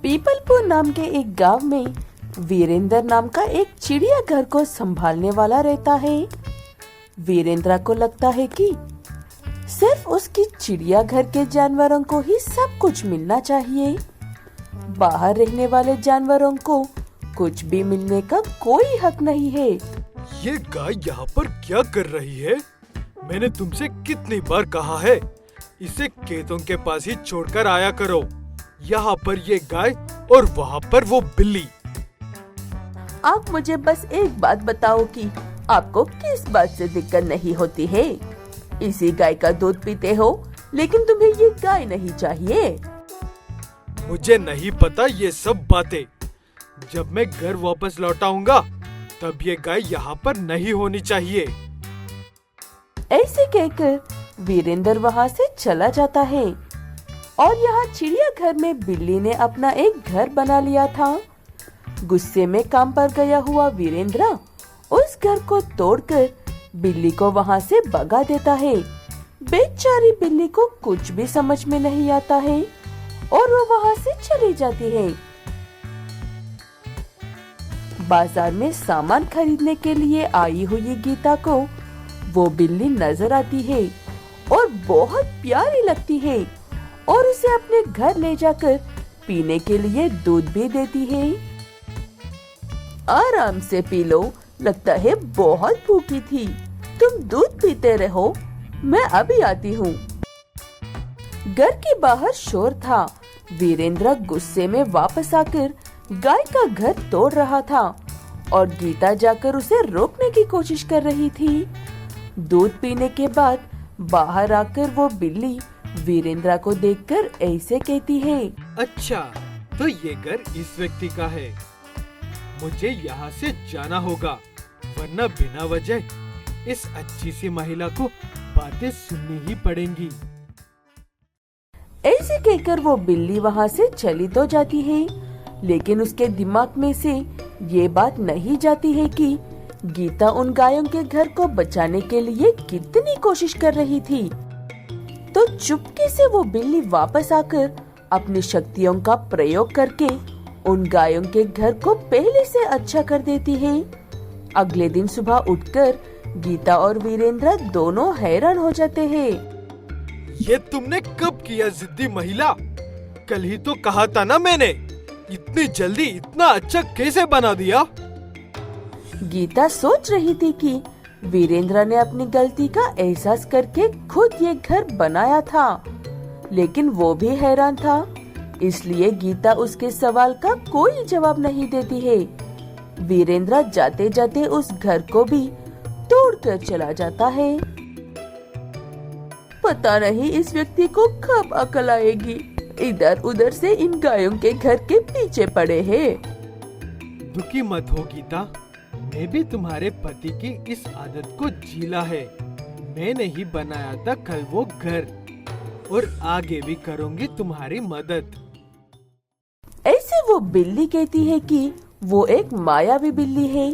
पीपलपुर नाम के एक गांव में वीरेंद्र नाम का एक चिड़ियाघर को संभालने वाला रहता है। वीरेंद्र को लगता है कि सिर्फ उसकी चिड़ियाघर के जानवरों को ही सब कुछ मिलना चाहिए। बाहर रहने वाले जानवरों को कुछ भी मिलने का कोई हक नहीं है। ये गाय यहाँ पर क्या कर रही है? मैंने तुमसे कितनी बार कहा है इसे खेतों के पास ही छोड़कर आया करो। यहाँ पर ये गाय और वहाँ पर वो बिल्ली। आप मुझे बस एक बात बताओ कि आपको किस बात से दिक्कत नहीं होती है? इसी गाय का दूध पीते हो, लेकिन तुम्हें ये गाय नहीं चाहिए। मुझे नहीं पता ये सब बातें। जब मैं घर वापस लौटाऊंगा तब ये गाय यहाँ पर नहीं होनी चाहिए। ऐसे कहकर वीरेंद्र वहाँ से चला जाता है और यहाँ चिड़ियाघर में बिल्ली ने अपना एक घर बना लिया था। गुस्से में काम पर गया हुआ वीरेंद्र उस घर को तोड़कर बिल्ली को वहाँ से भगा देता है। बेचारी बिल्ली को कुछ भी समझ में नहीं आता है और वो वहाँ से चली जाती है। बाजार में सामान खरीदने के लिए आई हुई गीता को वो बिल्ली नजर आती है और बहुत प्यारी लगती है और उसे अपने घर ले जाकर पीने के लिए दूध भी देती है। आराम से पी लो, लगता है बहुत भूखी थी। तुम दूध पीते रहो, मैं अभी आती हूँ। घर के बाहर शोर था। वीरेंद्र गुस्से में वापस आकर गाय का घर तोड़ रहा था और गीता जाकर उसे रोकने की कोशिश कर रही थी। दूध पीने के बाद बाहर आकर वो बिल्ली वीरेंद्र को देखकर ऐसे कहती है, अच्छा, तो ये घर इस व्यक्ति का है। मुझे यहाँ से जाना होगा, वरना बिना वजह इस अच्छी सी महिला को बातें सुननी ही पड़ेंगी। ऐसे कहकर वो बिल्ली वहाँ से चली तो जाती है, लेकिन उसके दिमाग में से ये बात नहीं जाती है कि गीता उन गायों के घर को बचाने के लिए कितनी कोशिश कर रही थी। तो चुपके से वो बिल्ली वापस आकर अपनी शक्तियों का प्रयोग करके उन गायों के घर को पहले से अच्छा कर देती है। अगले दिन सुबह उठकर गीता और वीरेंद्र दोनों हैरान हो जाते हैं। ये तुमने कब किया जिद्दी महिला? कल ही तो कहा था ना मैंने। इतनी जल्दी इतना अच्छा कैसे बना दिया? गीता सोच रही थी कि वीरेंद्र ने अपनी गलती का एहसास करके खुद ये घर बनाया था, लेकिन वो भी हैरान था। इसलिए गीता उसके सवाल का कोई जवाब नहीं देती है। वीरेंद्र जाते जाते उस घर को भी तोड़कर चला जाता है। पता नहीं इस व्यक्ति को कब अकल आएगी। इधर उधर से इन गायों के घर के पीछे पड़े हैं। दुखी मत हो गीता, मैं भी तुम्हारे पति की इस आदत को झेला है। मैंने ही बनाया था कल वो घर, और आगे भी करूंगी तुम्हारी मदद। ऐसे वो बिल्ली कहती है कि वो एक मायावी बिल्ली है।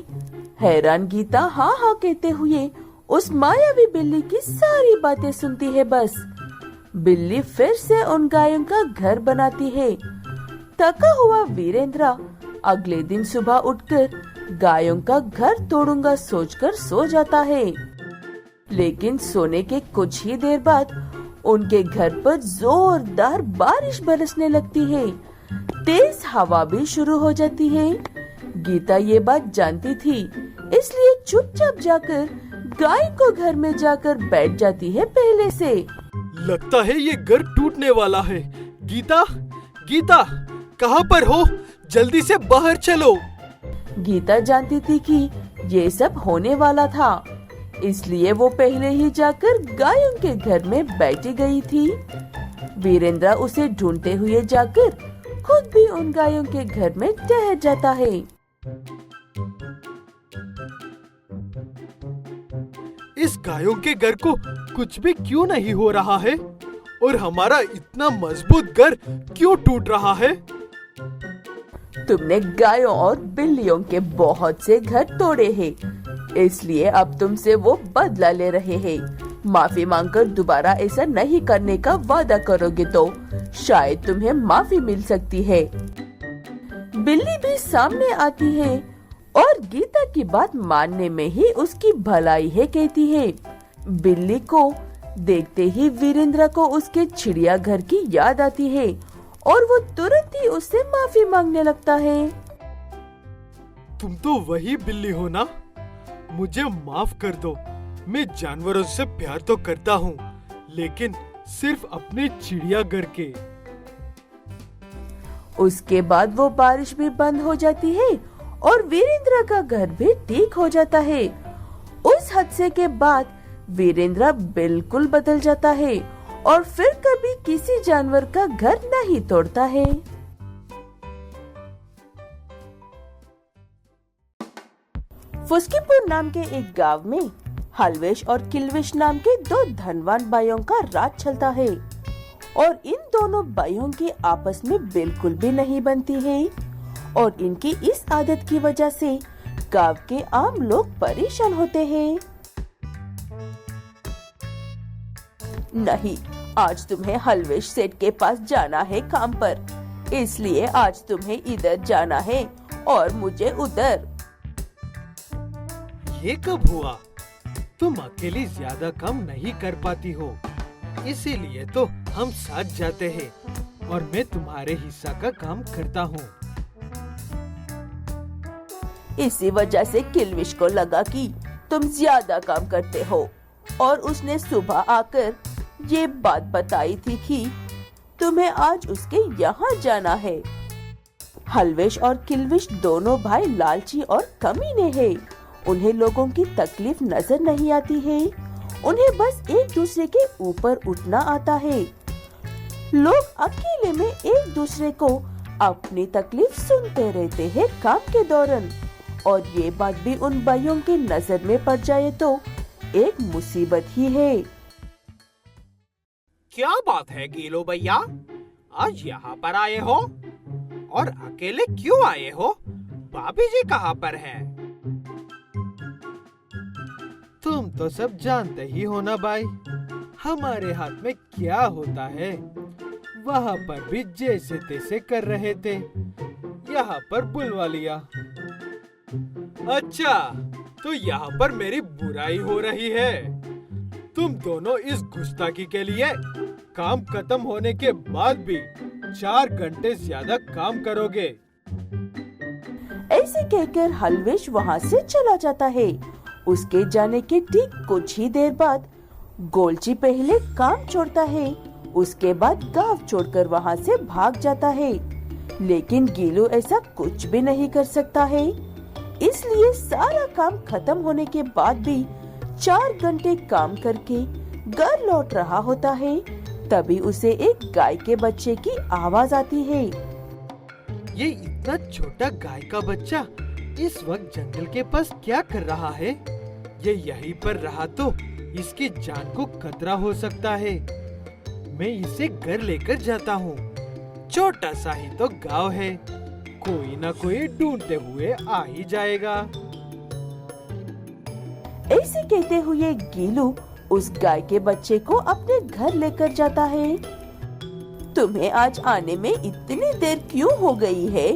हैरान गीता हाँ हाँ कहते हुए उस मायावी बिल्ली की सारी बातें सुनती है। बस बिल्ली फिर से उन गायों का घर बनाती है। थका हुआ वीरेंद्र अगले दिन सुबह उठकर गायों का घर तोड़ूंगा सोचकर सो जाता है, लेकिन सोने के कुछ ही देर बाद उनके घर पर जोरदार बारिश बरसने लगती है। तेज हवा भी शुरू हो जाती है। गीता ये बात जानती थी, इसलिए चुपचाप जाकर गाय को घर में जाकर बैठ जाती है पहले से। लगता है ये घर टूटने वाला है। गीता, गीता, कहाँ पर हो? जल्दी से बाहर चलो। गीता जानती थी कि ये सब होने वाला था, इसलिए वो पहले ही जाकर गायों के घर में बैठी गई थी। वीरेंद्र उसे ढूंढते हुए जाकर खुद भी उन गायों के घर में ठहर जाता है। इस गायों के घर को कुछ भी क्यों नहीं हो रहा है, और हमारा इतना मजबूत घर क्यों टूट रहा है? तुमने गायों और बिल्लियों के बहुत से घर तोड़े हैं, इसलिए अब तुमसे वो बदला ले रहे हैं। माफी मांगकर दोबारा ऐसा नहीं करने का वादा करोगे तो शायद तुम्हें माफी मिल सकती है। बिल्ली भी सामने आती है और गीता की बात मानने में ही उसकी भलाई है कहती है। बिल्ली को देखते ही वीरेंद्र को उसके चिड़ियाघर की याद आती है और वो तुरंत ही उससे माफी मांगने लगता है। तुम तो वही बिल्ली हो ना? मुझे माफ कर दो। मैं जानवरों से प्यार तो करता हूँ, लेकिन सिर्फ अपने चिड़ियाघर के। उसके बाद वो बारिश भी बंद हो जाती है और वीरेंद्र का घर भी ठीक हो जाता है। उस हादसे के बाद वीरेंद्र बिल्कुल बदल जाता है और फिर कभी किसी जानवर का घर नहीं तोड़ता है। फुस्कीपुर नाम के एक गांव में हलवेश और किल्विश नाम के दो धनवान भाइयों का राज चलता है और इन दोनों भाइयों की आपस में बिल्कुल भी नहीं बनती है और इनकी इस आदत की वजह से गांव के आम लोग परेशान होते हैं। नहीं, आज तुम्हें हलवेश सेठ के पास जाना है काम पर, इसलिए आज तुम्हें इधर जाना है और मुझे उधर। ये कब हुआ? तुम अकेली ज्यादा काम नहीं कर पाती हो, इसीलिए तो हम साथ जाते हैं और मैं तुम्हारे हिस्सा का काम करता हूँ। इसी वजह से किल्विश को लगा कि तुम ज्यादा काम करते हो और उसने सुबह आकर ये बात बताई थी कि तुम्हें आज उसके यहाँ जाना है। हलवेश और किल्विश दोनों भाई लालची और कमीने हैं। उन्हें लोगों की तकलीफ नजर नहीं आती है, उन्हें बस एक दूसरे के ऊपर उठना आता है। लोग अकेले में एक दूसरे को अपनी तकलीफ सुनते रहते हैं काम के दौरान, और ये बात भी उन भाइयों की नजर में पड़ जाए तो एक मुसीबत ही है। क्या बात है गीलो भैया, आज यहाँ पर आए हो और अकेले क्यों आए हो? भाभी जी कहाँ पर हैं? तुम तो सब जानते ही हो ना भाई, हमारे हाथ में क्या होता है। वहाँ पर भी जैसे तैसे कर रहे थे, यहाँ पर बुलवा लिया। अच्छा, तो यहाँ पर मेरी बुराई हो रही है। तुम दोनों इस गुस्ताखी के लिए काम खत्म होने के बाद भी 4 घंटे ज्यादा काम करोगे। ऐसे कहकर हलवेश वहाँ से चला जाता है। उसके जाने के ठीक कुछ ही देर बाद गोलची पहले काम छोड़ता है, उसके बाद गांव छोड़कर वहाँ से भाग जाता है। लेकिन गीलू ऐसा कुछ भी नहीं कर सकता है, इसलिए सारा काम खत्म होने के बाद भी 4 घंटे काम करके घर लौट रहा होता है। तभी उसे एक गाय के बच्चे की आवाज आती है। ये इतना छोटा गाय का बच्चा इस वक्त जंगल के पास क्या कर रहा है? ये यहीं पर रहा तो इसकी जान को खतरा हो सकता है। मैं इसे घर लेकर जाता हूँ। छोटा सा ही तो गांव है, कोई ना कोई ढूंढते हुए आ ही जाएगा। ऐसे कहते हुए गीलू उस गाय के बच्चे को अपने घर लेकर जाता है। तुम्हें आज आने में इतनी देर क्यों हो गई है?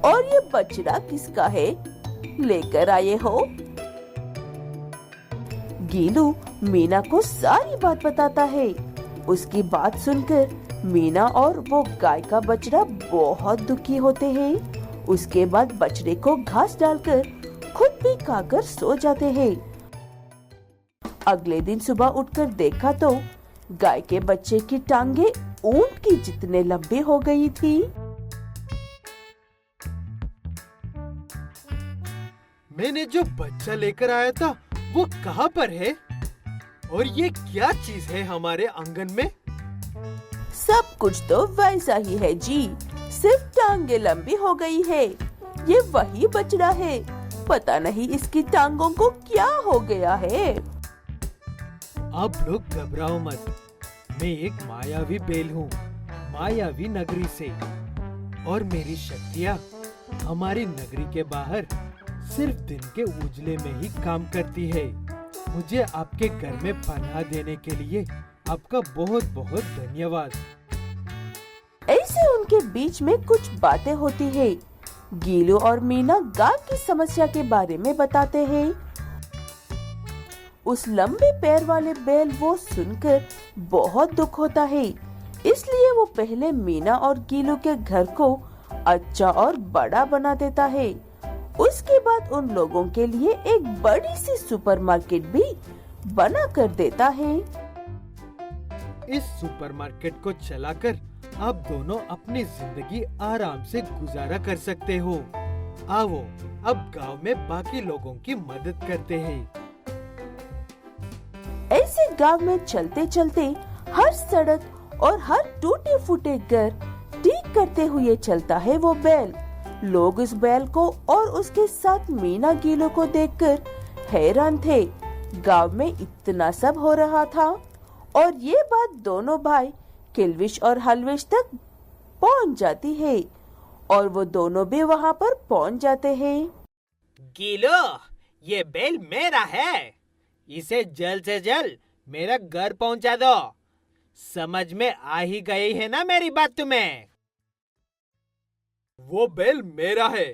और ये बछड़ा किसका है? लेकर आए हो? गीलू मीना को सारी बात बताता है। उसकी बात सुनकर मीना और वो गाय का बछड़ा बहुत दुखी होते हैं। उसके बाद बछड़े को घास डालकर खुद भी खाकर सो जाते हैं। अगले दिन सुबह उठकर देखा तो गाय के बच्चे की टांगे ऊंट की जितने लंबी हो गई थी। मैंने जो बच्चा लेकर आया था वो कहाँ पर है? और ये क्या चीज है हमारे आंगन में? सब कुछ तो वैसा ही है जी, सिर्फ टांगे लंबी हो गई है। ये वही बछड़ा है, पता नहीं इसकी टांगों को क्या हो गया है। आप लोग घबराओ मत, मैं एक मायावी बेल हूँ, मायावी नगरी से, और मेरी शक्तियाँ हमारी नगरी के बाहर सिर्फ दिन के उजले में ही काम करती है। मुझे आपके घर में पनाह देने के लिए आपका बहुत बहुत धन्यवाद। ऐसे उनके बीच में कुछ बातें होती है। गीलू और मीना गांव की समस्या के बारे में बताते हैं। उस लंबे पैर वाले बैल वो सुनकर बहुत दुख होता है, इसलिए वो पहले मीना और गीलू के घर को अच्छा और बड़ा बना देता है। उसके बाद उन लोगों के लिए एक बड़ी सी सुपरमार्केट भी बना कर देता है। इस सुपरमार्केट को चलाकर आप दोनों अपनी जिंदगी आराम से गुजारा कर सकते हो। आओ अब गांव में बाकी लोगों की मदद करते हैं। ऐसे गांव में चलते चलते हर सड़क और हर टूटे फूटे घर ठीक करते हुए चलता है वो बैल। लोग इस बैल को और उसके साथ मीना गीलू को देखकर हैरान थे। गांव में इतना सब हो रहा था और ये बात दोनों भाई किल्विश और हलविश तक पहुंच जाती है और वो दोनों भी वहां पर पहुंच जाते हैं। गीलू, ये बैल मेरा है। इसे जल्द से जल्द मेरा घर पहुंचा दो। समझ में आ ही गई है ना मेरी बात तुम्हें? वो बैल मेरा है,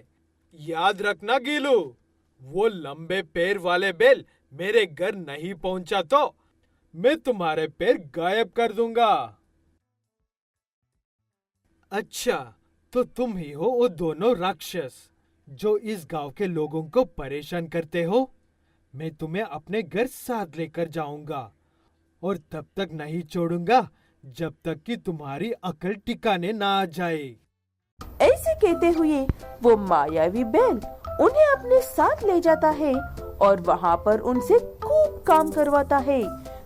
याद रखना गीलू। वो लंबे पैर वाले बैल मेरे घर नहीं पहुंचा तो मैं तुम्हारे पैर गायब कर दूंगा। अच्छा, तो तुम ही हो वो दोनों राक्षस जो इस गांव के लोगों को परेशान करते हो। मैं तुम्हें अपने घर साथ लेकर जाऊंगा और तब तक नहीं छोड़ूंगा जब तक कि तुम्हारी अकल ठिकाने ना आ जाए। ऐसे कहते हुए वो मायावी बैल उन्हें अपने साथ ले जाता है और वहाँ पर उनसे खूब काम करवाता है।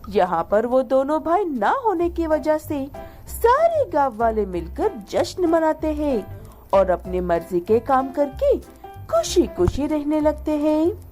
यहाँ पर वो दोनों भाई ना होने की वजह से सारे गांव वाले मिलकर जश्न मनाते हैं और अपनी मर्जी के काम करके खुशी खुशी रहने लगते हैं।